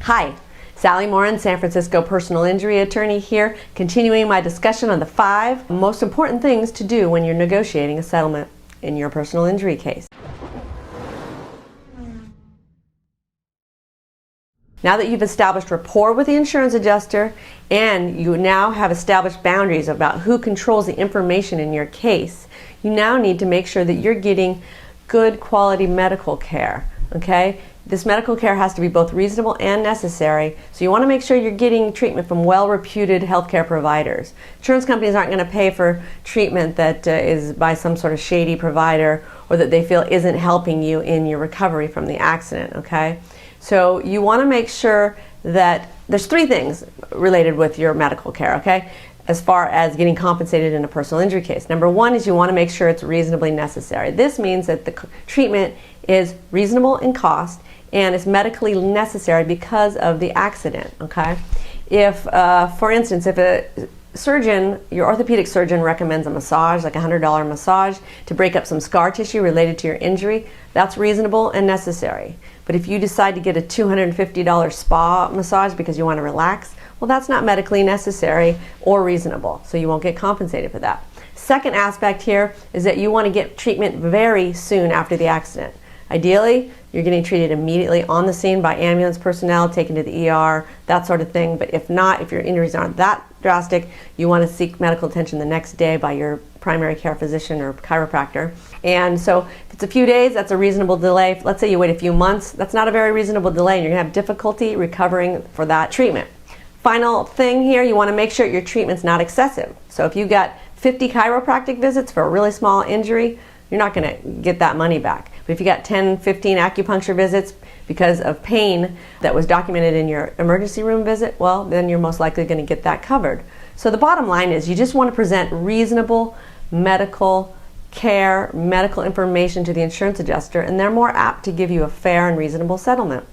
Hi, Sally Morin, San Francisco personal injury attorney here, continuing my discussion on the 5 most important things to do when you're negotiating a settlement in your personal injury case. Now that you've established rapport with the insurance adjuster and you now have established boundaries about who controls the information in your case, you now need to make sure that you're getting good quality medical care. Okay? This medical care has to be both reasonable and necessary, so you want to make sure you're getting treatment from well-reputed healthcare providers. Insurance companies aren't going to pay for treatment that is by some sort of shady provider or that they feel isn't helping you in your recovery from the accident, okay? So you want to make sure that there's 3 things related with your medical care, okay? As far as getting compensated in a personal injury case. Number 1 is you want to make sure it's reasonably necessary. This means that the treatment is reasonable in cost and it's medically necessary because of the accident, okay? If, for instance, if a surgeon, your orthopedic surgeon recommends a massage, like a $100 massage, to break up some scar tissue related to your injury, that's reasonable and necessary. But if you decide to get a $250 spa massage because you want to relax, well, that's not medically necessary or reasonable, so you won't get compensated for that. Second aspect here is that you want to get treatment very soon after the accident. Ideally, you're getting treated immediately on the scene by ambulance personnel, taken to the ER, that sort of thing. But if not, if your injuries aren't that drastic, you want to seek medical attention the next day by your primary care physician or chiropractor. And so if it's a few days, that's a reasonable delay. Let's say you wait a few months, that's not a very reasonable delay, and you're going to have difficulty recovering for that treatment. Final thing here, you want to make sure your treatment's not excessive. So if you got 50 chiropractic visits for a really small injury, you're not going to get that money back. But if you got 10, 15 acupuncture visits because of pain that was documented in your emergency room visit, well, then you're most likely going to get that covered. So the bottom line is you just want to present reasonable medical care, medical information to the insurance adjuster, and they're more apt to give you a fair and reasonable settlement.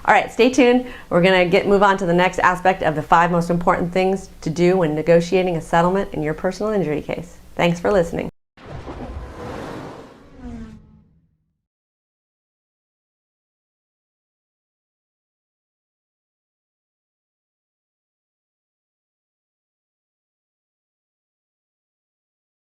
All right, stay tuned. We're going to move on to the next aspect of the 5 most important things to do when negotiating a settlement in your personal injury case. Thanks for listening.